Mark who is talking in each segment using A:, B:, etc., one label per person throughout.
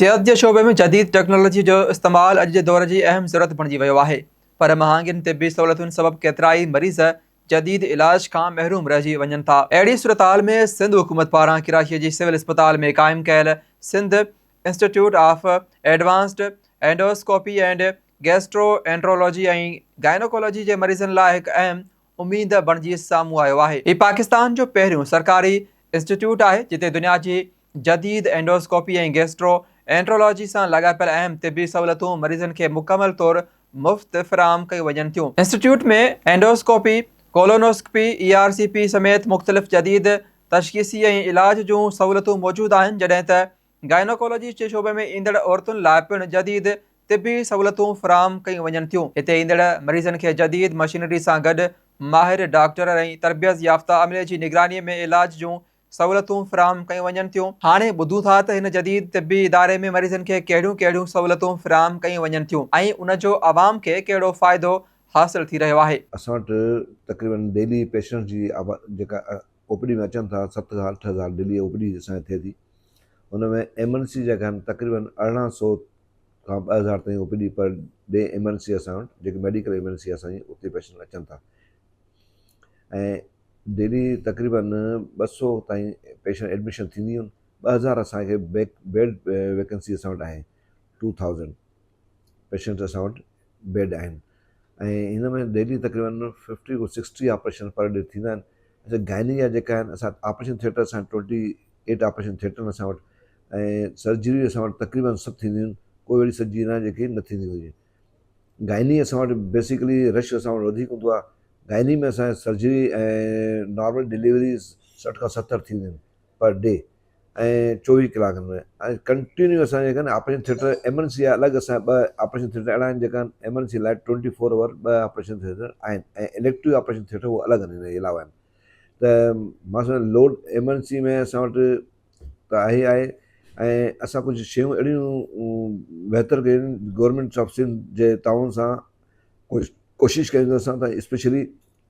A: सेहत के शोबे में जदीद टेक्नोलॉजी जो इस्तेमाल अॼु जे दौर की अहम ज़रूरत बणिजी वियो आहे। पर महांगियुनि तिबी सहूलियतुनि सबबि केतिरा ई मरीज़ जदीद इलाज खां महरूम रहिजी वञनि था। अहिड़ी सूरताल में सिंध हुकूमत पारां कराची जी सिविल अस्पताल में क़ाइमु कयल Sindh institute of advanced endoscopy and gastroenterology ऐं गाइनोकोलॉजी जे मरीज़नि लाइ हिकु अहम उम्मीद बणिजी साम्हूं आयो आहे। हीउ पाकिस्तान जो पहिरियों सरकारी इंस्टीट्यूट आहे जिते दुनिया जी जदीद एंडोस्कोपी ऐं गैस्ट्रो एंट्रोलॉजी से लागापियल अहम तिबी सहूलियतूं मरीज़नि खे मुकमल तौर मुफ़्त फ़राहम कयूं वञनि थियूं। इंस्टीट्यूट में एंडोस्कोपी, कोलोनोस्कोपी, ERCP समेत मुख़्तलिफ़ जदीद तशख़ीसी ऐं इलाज जूं सहूलियतूं मौजूदु आहिनि, जॾहिं त गाइनोकोलॉजी जे शोबे में ईंदड़ औरतुनि लाइ पिणु जदीद तिबी सहूलियतूं फ़राहम कयूं वञनि थियूं। हिते ईंदड़ मरीज़नि खे जदीद मशीनरी सां गॾु माहिर डॉक्टर ऐं तरबियत याफ़्ता अमले जी निगरानी में इलाज जूं सहूलियतूं फ़राहम कयूं वञनि थियूं। हाणे ॿुधूं था त हिन जदीद तिबी इदारे में मरीज़नि खे कहिड़ियूं कहिड़ियूं सहूलियतूं फ़राहम कयूं वञनि थियूं ऐं उन जो आवाम खे कहिड़ो फ़ाइदो हासिल थी रहियो आहे।
B: असां वटि तक़रीबन डेली पेशेंट जी जेका OPD में अचनि था 7 खां 8 हज़ार डेली OPD असांखे थिए थी। उन में एमरजेंसी जेका आहिनि तक़रीबन 1800 खां 2000 ताईं OPD पर डे एमरजेंसी असां वटि जेकी मेडिकल एमरजेंसी असांजी उते पेशेंट अचनि था ऐं डेली तक़रीबन 200 ताईं पेशेंट एडमिशन थींदियूं आहिनि। 2000 असांखे बेड वैकेंसी असां वटि आहे। 2000 पेशेंट असां वटि बेड आहिनि ऐं हिन में डेली तक़रीबन 50 खां 60 ऑपरेशन पर डे थींदा आहिनि। असां गाइनी जा जेका आहिनि असां ऑपरेशन थिएटर असां 28 ऑपरेशन थिएटर असां वटि ऐं सर्जरी असां वटि तक़रीबन सभु थींदियूं आहिनि। कोई अहिड़ी सर्जरी न जेकी न थींदी हुजे। गाइनी असां वटि बेसिकली रश असां वटि वधीक हूंदो आहे। गाइनी में असांजे सर्जरी ऐं नॉर्मल डिलीवरी 60 खां 70 थींदियूं आहिनि पर डे ऐं 24 कलाकनि में ऐं कंटिन्यू असां जेका न ऑपरेशन थिएटर एमरजेंसी आहे अलॻि असां 2 ऑपरेशन थिएटर अहिड़ा आहिनि जेका एमरजेंसी लाइ 24 आवर 2 ऑपरेशन थिएटर आहिनि ऐं इलेक्टिव ऑपरेशन थिएटर उहे अलॻि आहिनि, हिन जे अलावा आहिनि। त मां सम्झा लोड एमरजेंसी में असां वटि त आहे ऐं असां कुझु शयूं अहिड़ियूं बहितर कयूं आहिनि गवर्नमेंट ऑफ सिंध जे ताउन सां कोशिशि कयूं असां त स्पेशली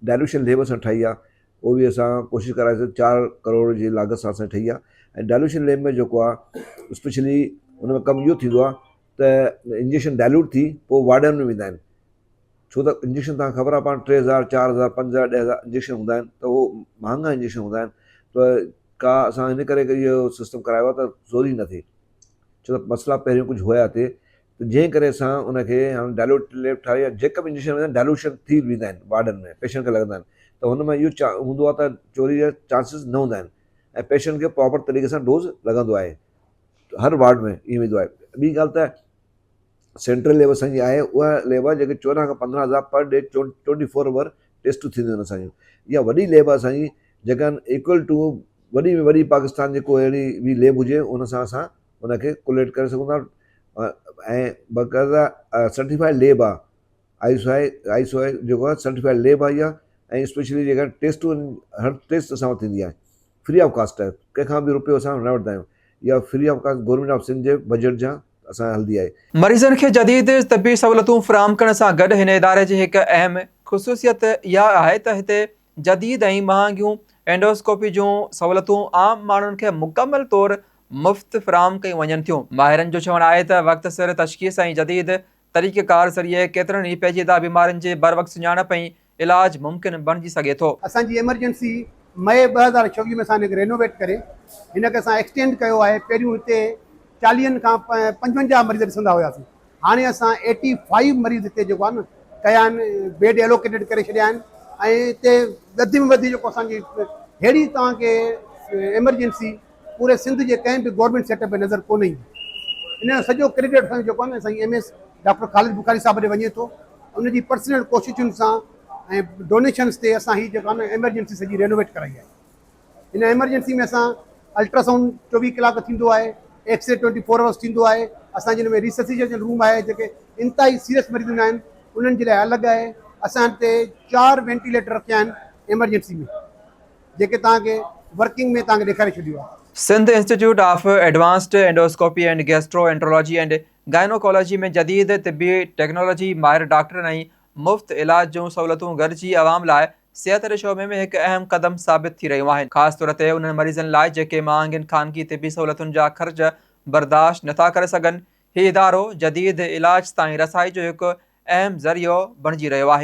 B: डायल्यूशन लैब असां ठाही आहे। उहो बि असां कोशिशि कराईसीं 4 करोड़ जी लागत सां असां ठही आहे ऐं डायल्यूशन लैब में जेको आहे स्पेशली हुन में कमु इहो थींदो आहे त इंजेक्शन डायल्यूट थी पोइ वार्डन में वेंदा आहिनि। छो त इंजेक्शन तव्हांखे ख़बर आहे पाण 3000 4000 5000 10,000 इंजेक्शन हूंदा आहिनि त उहो महांगा इंजेक्शन हूंदा आहिनि। त का असां हिन करे इहो सिस्टम करायो आहे त ज़ोरी न थिए, छो त मसइला पहिरियों कुझु हुया हिते त जंहिं करे असां उनखे हाणे डायल्यूट लैब ठाही आहे। जेका बि इंजेक्शन वेंदा आहिनि डायल्यूशन थी वेंदा आहिनि वार्डन में, पेशेंट खे लॻंदा आहिनि त हुन में इहो हूंदो आहे त चोरी जा चांसिस न हूंदा आहिनि ऐं पेशेंट खे प्रॉपर तरीक़े सां डोज़ लॻंदो आहे। हर वार्ड में ईअं वेंदो आहे। ॿी ॻाल्हि त सेंट्रल लेब असांजी आहे, उहा लेब आहे जेके 14 खां 15 हज़ार पर डे 24 आवर टेस्ट थींदियूं आहिनि असांजियूं। इहा वॾी लेब आहे असांजी जेका इक्वल टू वॾी में वॾी पाकिस्तान जेको अहिड़ी ॿी लेब हुजे उन सां असां उनखे कोलेट करे सघूं था ऐं बाक़ाइदा सर्टिफाइड लेब आहे। ISO जेको आहे सर्टिफाइड लेब आहे इहा ऐं स्पेशली जेका टेस्टूं हर टेस्ट असां वटि थींदी आहे, फ्री ऑफ कास्ट आहे, कंहिंखां बि रुपयो असां न वठंदा आहियूं। इहा free of cost government of Sindh जे बजट जा असां हलंदी आहे।
A: मरीज़नि खे जदीद तिबी सहूलियतूं फ़राहम करण सां गॾु हिन इदारे जी हिकु अहम ख़ुसूसियत इहा आहे त हिते जदीद ऐं महांगियूं एंडोस्कोपी जूं सहूलियतूं आम माण्हुनि खे मुकमल तौर मुफ़्त फ़राहम कयूं वञनि थियूं। माहिरनि जो चवणु आहे त वक़्त सिर तशख़ीस ऐं जदीद तरीक़ेकार ज़रिए केतिरनि ई पेचीदा बीमारियुनि जी बर वक़्त सुञाणप ऐं इलाज मुमकिन बणिजी सघे थो।
C: असांजी एमरजेंसी मई 2024 में असां हिनखे रेनोवेट करे हिनखे असां एक्सटेंड कयो आहे। पहिरियों हिते 40 खां 55 मरीज़ ॾिसंदा हुआसीं, हाणे असां 85 मरीज़ हिते जेको आहे न कया आहिनि, बेड एलोकेटेड करे छॾिया आहिनि ऐं हिते वधि में वधि जेको असांजी अहिड़ी तव्हांखे एमरजेंसी पूरे सिंध जे कंहिं बि गवर्नमेंट सेटअप में नज़र कोन ईंदी। इन जो सॼो क्रेडिट असांजो जेको आहे न असांजी MS डॉक्टर ख़ालिद बुखारी साहिब ॾे वञे थो। उनजी पर्सनल कोशिशुनि सां ऐं डोनेशन्स ते असां ही जेको आहे न एमरजेंसी सॼी रेनोवेट कराई आहे। हिन एमरजेंसी में असां अल्ट्रासाउंड 24 कलाक थींदो आहे, एक्सरे 24 आवर्स थींदो आहे। असांजे हिन में रिसर्सिशन रूम आहे, जेके इंतिहाई सीरियस मरीज़ हूंदा आहिनि उन्हनि जे लाइ अलॻि आहे। असां हिते 4 वेंटिलेटर रखिया आहिनि एमरजेंसी में, जेके तव्हांखे वर्किंग में तव्हांखे ॾेखारे छॾियो आहे।
A: Sindh institute of advanced endoscopy and gastroenterology and gynaecology में जदीद तिबी टेक्नोलॉजी, माहिर डॉक्टरनि ऐं मुफ़्त इलाज जूं सहूलियतूं गॾिजी आवाम लाइ सिहत जे शोबे में हिकु अहम क़दम साबित थी रहियूं आहिनि। ख़ासि तौर ते उन्हनि मरीज़नि लाइ जेके महांगियुनि ख़ानगी तिबी सहूलियतुनि जा ख़र्च बर्दाश्त नथा करे सघनि। हीउ इदारो जदीद इलाज ताईं रसाई जो हिकु अहम ज़रियो बणिजी रहियो आहे।